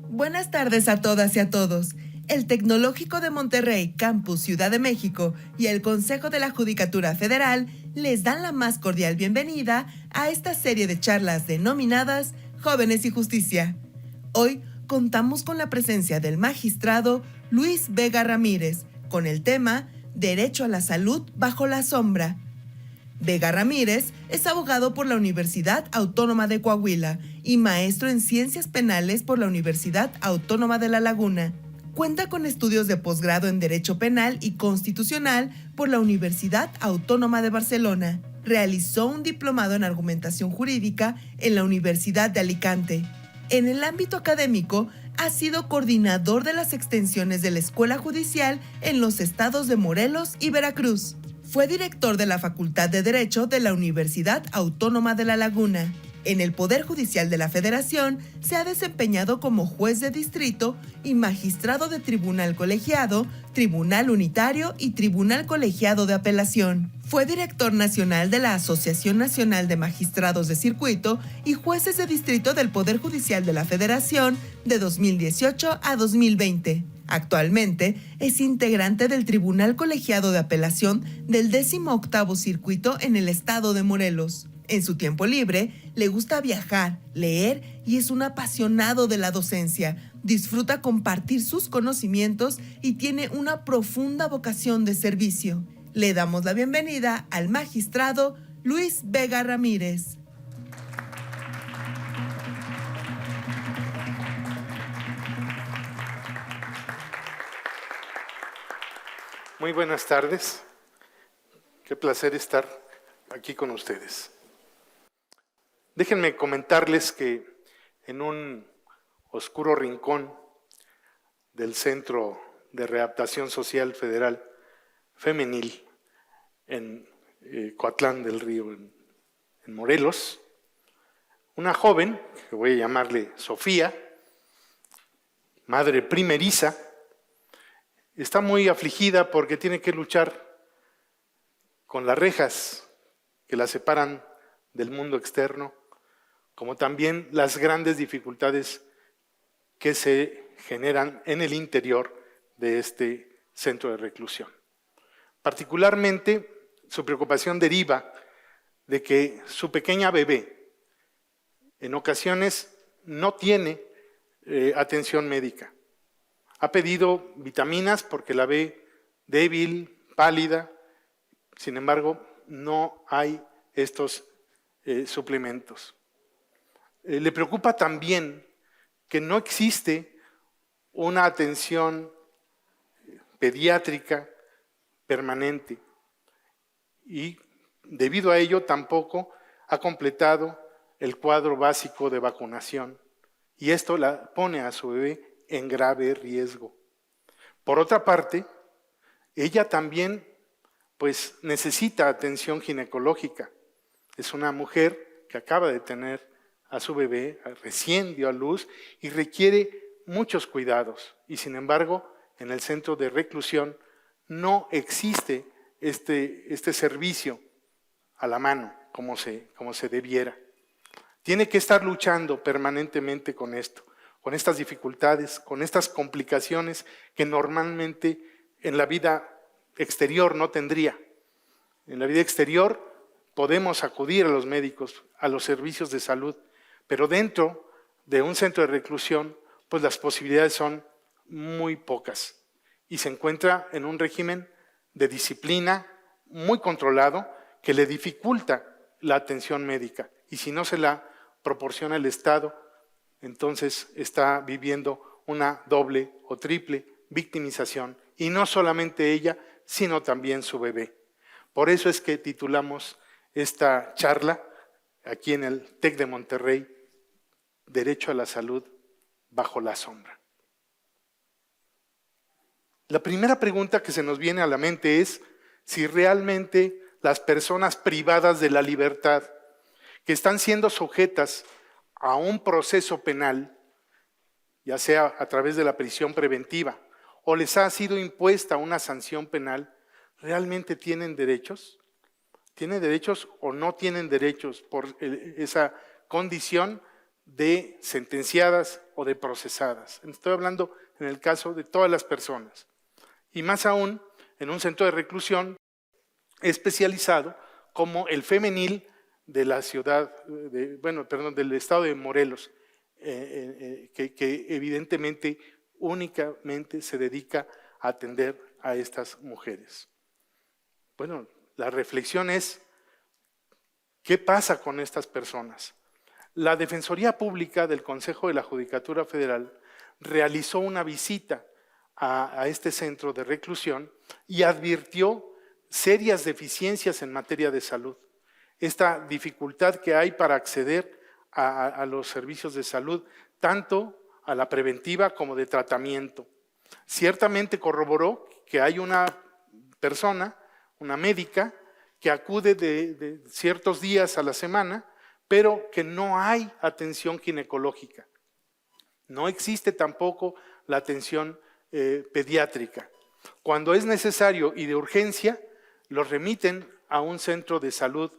Buenas tardes a todas y a todos. El Tecnológico de Monterrey, Campus Ciudad de México y el Consejo de la Judicatura Federal les dan la más cordial bienvenida a esta serie de charlas denominadas Jóvenes y Justicia. Hoy contamos con la presencia del magistrado Luis Vega Ramírez con el tema Derecho a la Salud bajo la sombra. Vega Ramírez es abogado por la Universidad Autónoma de Coahuila y maestro en Ciencias Penales por la Universidad Autónoma de La Laguna. Cuenta con estudios de posgrado en Derecho Penal y Constitucional por la Universidad Autónoma de Barcelona. Realizó un diplomado en Argumentación Jurídica en la Universidad de Alicante. En el ámbito académico, ha sido coordinador de las extensiones de la Escuela Judicial en los estados de Morelos y Veracruz. Fue director de la Facultad de Derecho de la Universidad Autónoma de La Laguna. En el Poder Judicial de la Federación se ha desempeñado como juez de distrito y magistrado de tribunal colegiado, tribunal unitario y tribunal colegiado de apelación. Fue director nacional de la Asociación Nacional de Magistrados de Circuito y Jueces de Distrito del Poder Judicial de la Federación de 2018 a 2020. Actualmente es integrante del Tribunal Colegiado de Apelación del 18º Circuito en el estado de Morelos. En su tiempo libre, le gusta viajar, leer y es un apasionado de la docencia. Disfruta compartir sus conocimientos y tiene una profunda vocación de servicio. Le damos la bienvenida al magistrado Luis Vega Ramírez. Muy buenas tardes. Qué placer estar aquí con ustedes. Déjenme comentarles que en un oscuro rincón del Centro de Readaptación Social Federal Femenil en Coatlán del Río, en Morelos, una joven, que voy a llamarle Sofía, madre primeriza, está muy afligida porque tiene que luchar con las rejas que la separan del mundo externo, como también las grandes dificultades que se generan en el interior de este centro de reclusión. Particularmente, su preocupación deriva de que su pequeña bebé en ocasiones no tiene atención médica. Ha pedido vitaminas porque la ve débil, pálida, sin embargo, no hay estos suplementos. Le preocupa también que no existe una atención pediátrica permanente y debido a ello tampoco ha completado el cuadro básico de vacunación y esto la pone a su bebé en grave riesgo. Por otra parte, ella también pues necesita atención ginecológica. Es una mujer que acaba de tener a su bebé, recién dio a luz y requiere muchos cuidados. Y sin embargo, en el centro de reclusión no existe este servicio a la mano como se debiera. Tiene que estar luchando permanentemente con esto, con estas dificultades, con estas complicaciones que normalmente en la vida exterior no tendría. En la vida exterior podemos acudir a los médicos, a los servicios de salud, pero dentro de un centro de reclusión, pues las posibilidades son muy pocas y se encuentra en un régimen de disciplina muy controlado que le dificulta la atención médica y si no se la proporciona el Estado, entonces está viviendo una doble o triple victimización y no solamente ella, sino también su bebé. Por eso es que titulamos esta charla aquí en el TEC de Monterrey, Derecho a la Salud bajo la sombra. La primera pregunta que se nos viene a la mente es si realmente las personas privadas de la libertad, que están siendo sujetas a un proceso penal, ya sea a través de la prisión preventiva o les ha sido impuesta una sanción penal, ¿realmente tienen derechos? ¿Tienen derechos o no tienen derechos por esa condición de sentenciadas o de procesadas. Estoy hablando en el caso de todas las personas. Y más aún, en un centro de reclusión especializado como el femenil de la ciudad, del estado de Morelos, que evidentemente únicamente se dedica a atender a estas mujeres. Bueno, la reflexión es, ¿qué pasa con estas personas? La Defensoría Pública del Consejo de la Judicatura Federal realizó una visita a este centro de reclusión y advirtió serias deficiencias en materia de salud. Esta dificultad que hay para acceder a los servicios de salud, tanto a la preventiva como de tratamiento. Ciertamente corroboró que hay una persona, una médica, que acude de ciertos días a la semana, pero que no hay atención ginecológica. No existe tampoco la atención pediátrica. Cuando es necesario y de urgencia, los remiten a un centro de salud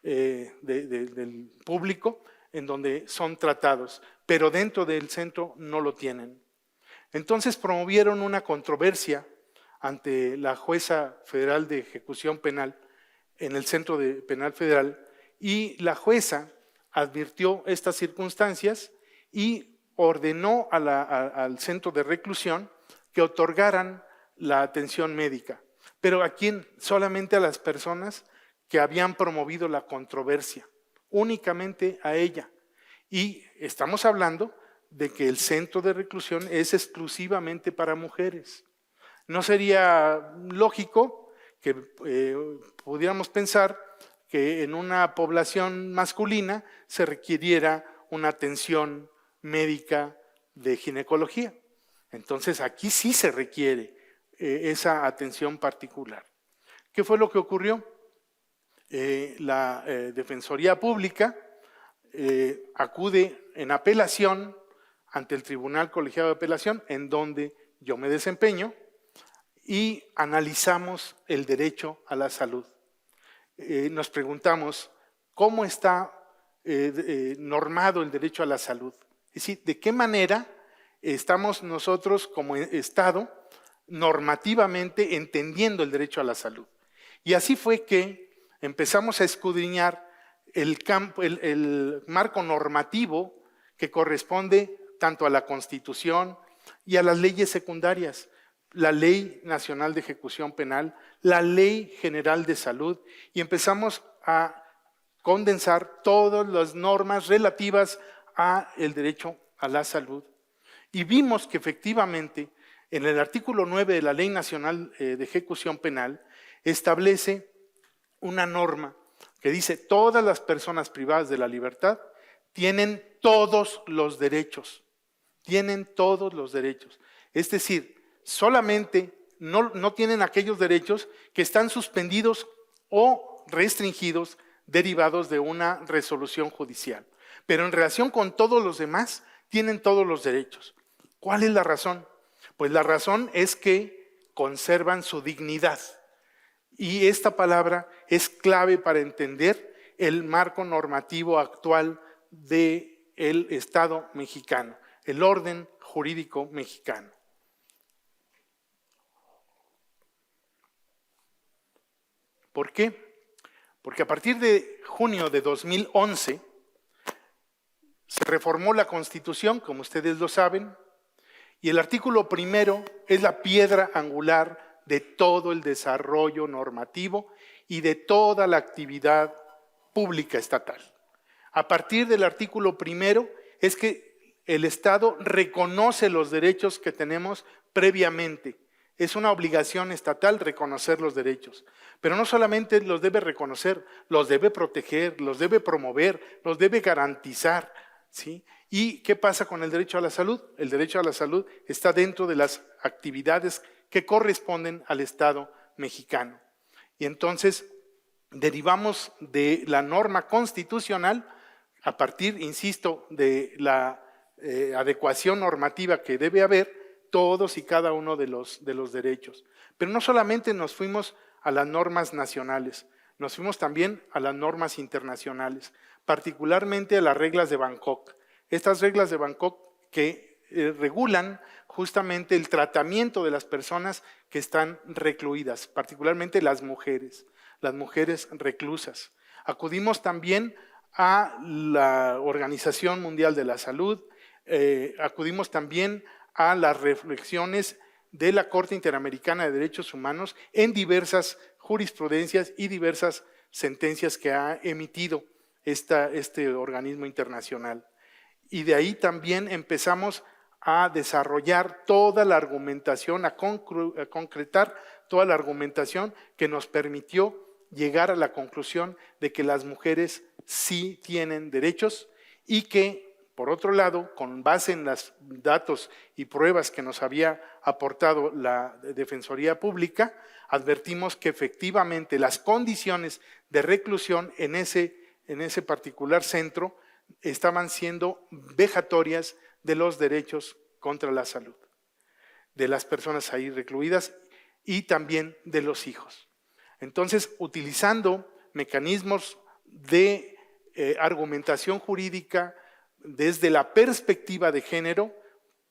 del público en donde son tratados, pero dentro del centro no lo tienen. Entonces promovieron una controversia ante la jueza federal de ejecución penal en el Centro Penal Federal, y la jueza advirtió estas circunstancias y ordenó al centro de reclusión que otorgaran la atención médica. ¿Pero a quién? Solamente a las personas que habían promovido la controversia, únicamente a ella. Y estamos hablando de que el centro de reclusión es exclusivamente para mujeres. No sería lógico que pudiéramos pensar que en una población masculina se requiriera una atención médica de ginecología. Entonces aquí sí se requiere esa atención particular. ¿Qué fue lo que ocurrió? La Defensoría Pública acude en apelación ante el Tribunal Colegiado de Apelación, en donde yo me desempeño, y analizamos el derecho a la salud. Nos preguntamos, ¿cómo está normado el derecho a la salud? Es decir, ¿de qué manera estamos nosotros como Estado normativamente entendiendo el derecho a la salud? Y así fue que empezamos a escudriñar el marco normativo que corresponde tanto a la Constitución y a las leyes secundarias, la Ley Nacional de Ejecución Penal, la Ley General de Salud, y empezamos a condensar todas las normas relativas al derecho a la salud. Y vimos que efectivamente en el artículo 9 de la Ley Nacional de Ejecución Penal establece una norma que dice: todas las personas privadas de la libertad tienen todos los derechos. Tienen todos los derechos. Es decir, solamente no tienen aquellos derechos que están suspendidos o restringidos derivados de una resolución judicial. Pero en relación con todos los demás, tienen todos los derechos. ¿Cuál es la razón? Pues la razón es que conservan su dignidad. Y esta palabra es clave para entender el marco normativo actual del Estado mexicano, el orden jurídico mexicano. ¿Por qué? Porque a partir de junio de 2011 se reformó la Constitución, como ustedes lo saben, y el artículo primero es la piedra angular de todo el desarrollo normativo y de toda la actividad pública estatal. A partir del artículo primero es que el Estado reconoce los derechos que tenemos previamente. Es una obligación estatal reconocer los derechos, pero no solamente los debe reconocer, los debe proteger, los debe promover, los debe garantizar, ¿sí? ¿Y qué pasa con el derecho a la salud? El derecho a la salud está dentro de las actividades que corresponden al Estado mexicano. Y entonces derivamos de la norma constitucional a partir, insisto, de la adecuación normativa que debe haber todos y cada uno de los derechos. Pero no solamente nos fuimos a las normas nacionales, nos fuimos también a las normas internacionales, particularmente a las reglas de Bangkok, estas reglas de Bangkok que regulan justamente el tratamiento de las personas que están recluidas, particularmente las mujeres reclusas. Acudimos también a la Organización Mundial de la Salud, acudimos también a las reflexiones de la Corte Interamericana de Derechos Humanos en diversas jurisprudencias y diversas sentencias que ha emitido este organismo internacional. Y de ahí también empezamos a desarrollar toda la argumentación, a concretar toda la argumentación que nos permitió llegar a la conclusión de que las mujeres sí tienen derechos y que, por otro lado, con base en los datos y pruebas que nos había aportado la Defensoría Pública, advertimos que efectivamente las condiciones de reclusión en ese particular centro estaban siendo vejatorias de los derechos contra la salud de las personas ahí recluidas y también de los hijos. Entonces, utilizando mecanismos de argumentación jurídica desde la perspectiva de género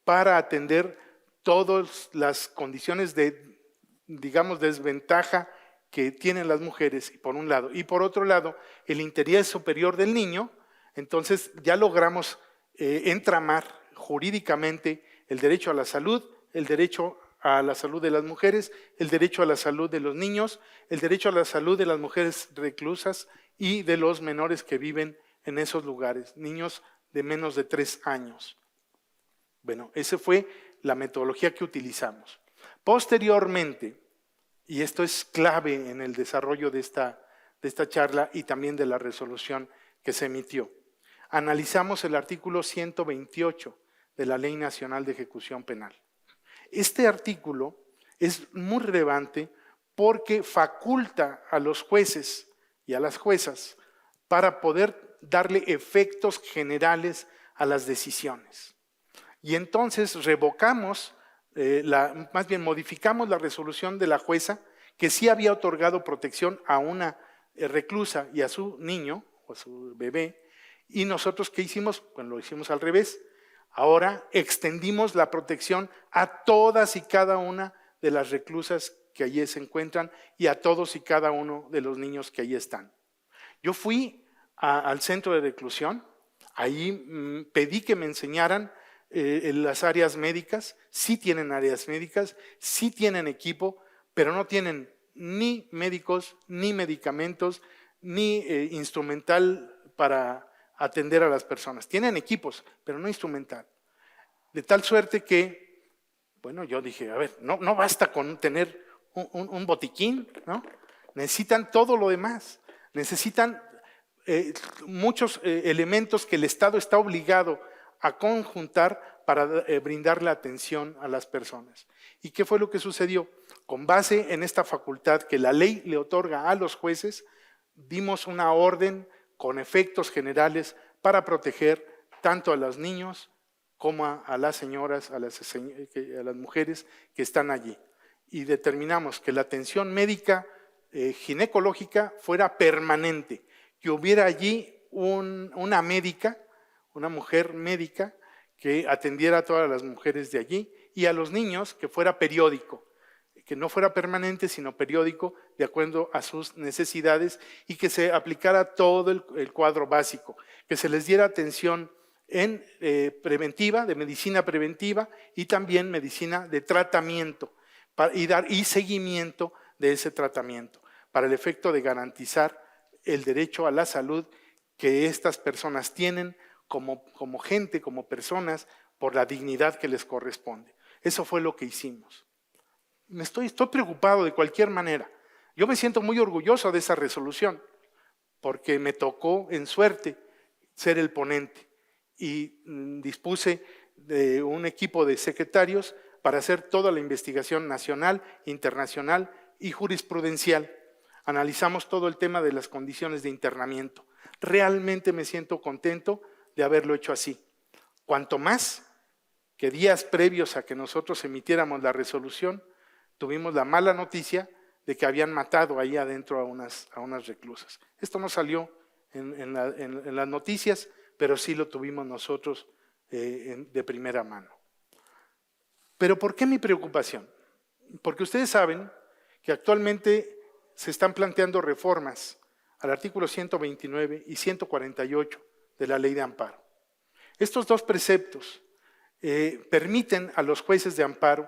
para atender todas las condiciones de, digamos, desventaja que tienen las mujeres, por un lado, y por otro lado, el interés superior del niño. Entonces ya logramos entramar jurídicamente el derecho a la salud, el derecho a la salud de las mujeres, el derecho a la salud de los niños, el derecho a la salud de las mujeres reclusas y de los menores que viven en esos lugares, niños de menos de 3 años. Bueno, esa fue la metodología que utilizamos. Posteriormente, y esto es clave en el desarrollo de esta charla y también de la resolución que se emitió, analizamos el artículo 128 de la Ley Nacional de Ejecución Penal. Este artículo es muy relevante porque faculta a los jueces y a las juezas para poder darle efectos generales a las decisiones. Y entonces revocamos, más bien modificamos la resolución de la jueza que sí había otorgado protección a una reclusa y a su niño o a su bebé. Y nosotros, ¿qué hicimos? Pues lo hicimos al revés. Ahora extendimos la protección a todas y cada una de las reclusas que allí se encuentran y a todos y cada uno de los niños que allí están. Yo fui al centro de reclusión, ahí pedí que me enseñaran las áreas médicas. Sí tienen áreas médicas, sí tienen equipo, pero no tienen ni médicos, ni medicamentos, ni instrumental para atender a las personas. Tienen equipos, pero no instrumental. De tal suerte que, bueno, yo dije, a ver, no basta con tener un botiquín, ¿no? Necesitan todo lo demás. Necesitan muchos elementos que el Estado está obligado a conjuntar para brindarle atención a las personas. ¿Y qué fue lo que sucedió? Con base en esta facultad que la ley le otorga a los jueces, dimos una orden con efectos generales para proteger tanto a los niños como a las señoras, a las mujeres que están allí. Y determinamos que la atención médica ginecológica fuera permanente, que hubiera allí una médica, una mujer médica que atendiera a todas las mujeres de allí y a los niños que fuera periódico, que no fuera permanente sino periódico de acuerdo a sus necesidades y que se aplicara todo el cuadro básico, que se les diera atención en preventiva, de medicina preventiva y también medicina de tratamiento y seguimiento de ese tratamiento para el efecto de garantizar el derecho a la salud que estas personas tienen como gente, como personas, por la dignidad que les corresponde. Eso fue lo que hicimos. Estoy preocupado de cualquier manera. Yo me siento muy orgulloso de esa resolución porque me tocó en suerte ser el ponente y dispuse de un equipo de secretarios para hacer toda la investigación nacional, internacional y jurisprudencial. Analizamos todo el tema de las condiciones de internamiento. Realmente me siento contento de haberlo hecho así. Cuanto más que días previos a que nosotros emitiéramos la resolución, tuvimos la mala noticia de que habían matado ahí adentro a unas reclusas. Esto no salió en las noticias, pero sí lo tuvimos nosotros de primera mano. ¿Pero por qué mi preocupación? Porque ustedes saben que actualmente se están planteando reformas al artículo 129 y 148 de la Ley de Amparo. Estos dos preceptos permiten a los jueces de amparo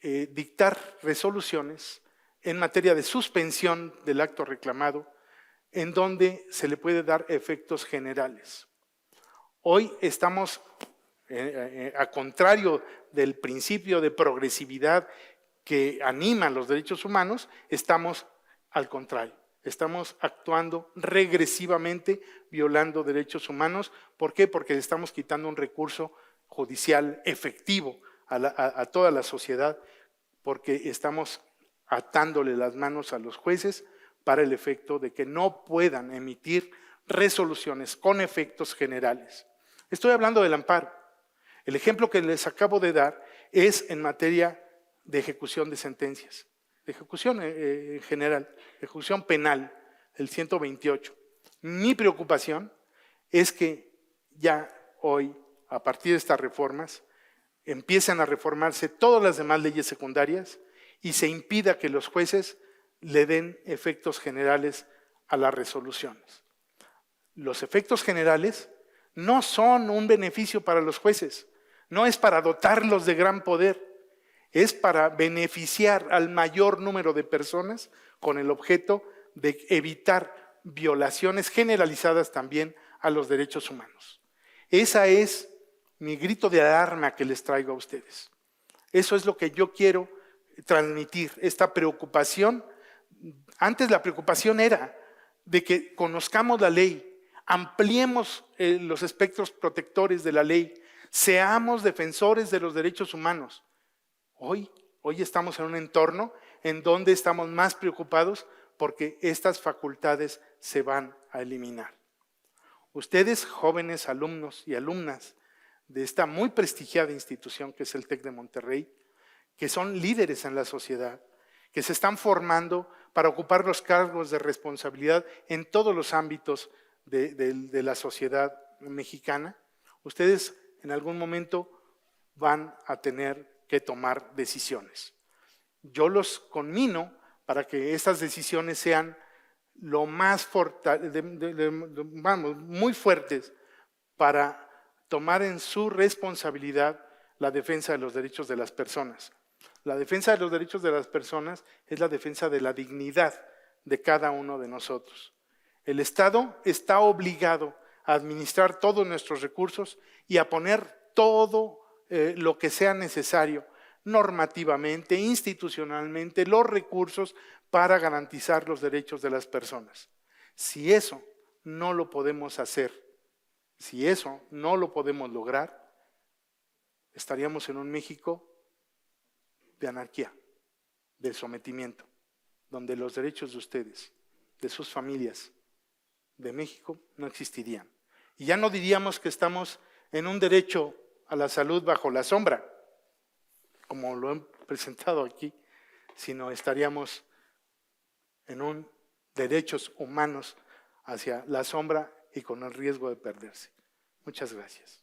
dictar resoluciones en materia de suspensión del acto reclamado, en donde se le puede dar efectos generales. Hoy estamos, a contrario del principio de progresividad que anima los derechos humanos, estamos al contrario. Estamos actuando regresivamente, violando derechos humanos. ¿Por qué? Porque le estamos quitando un recurso judicial efectivo a toda la sociedad, porque estamos atándole las manos a los jueces para el efecto de que no puedan emitir resoluciones con efectos generales. Estoy hablando del amparo. El ejemplo que les acabo de dar es en materia de ejecución de sentencias, de ejecución en general, ejecución penal, el 128. Mi preocupación es que ya hoy, a partir de estas reformas, empiezan a reformarse todas las demás leyes secundarias y se impida que los jueces le den efectos generales a las resoluciones. Los efectos generales no son un beneficio para los jueces, no es para dotarlos de gran poder, es para beneficiar al mayor número de personas con el objeto de evitar violaciones generalizadas también a los derechos humanos. Esa es mi grito de alarma que les traigo a ustedes. Eso es lo que yo quiero transmitir, esta preocupación. Antes la preocupación era de que conozcamos la ley, ampliemos los espectros protectores de la ley, seamos defensores de los derechos humanos. Hoy estamos en un entorno en donde estamos más preocupados porque estas facultades se van a eliminar. Ustedes, jóvenes alumnos y alumnas de esta muy prestigiada institución que es el TEC de Monterrey, que son líderes en la sociedad, que se están formando para ocupar los cargos de responsabilidad en todos los ámbitos de la sociedad mexicana, ustedes en algún momento van a tener que tomar decisiones. Yo los conmino para que estas decisiones sean lo más muy fuertes para tomar en su responsabilidad la defensa de los derechos de las personas. La defensa de los derechos de las personas es la defensa de la dignidad de cada uno de nosotros. El Estado está obligado a administrar todos nuestros recursos y a poner todo lo que sea necesario normativamente, institucionalmente, los recursos para garantizar los derechos de las personas. Si eso no lo podemos hacer, si eso no lo podemos lograr, estaríamos en un México de anarquía, de sometimiento, donde los derechos de ustedes, de sus familias, de México, no existirían. Y ya no diríamos que estamos en un derecho a la salud bajo la sombra, como lo he presentado aquí, sino estaríamos en un derechos humanos hacia la sombra y con el riesgo de perderse. Muchas gracias.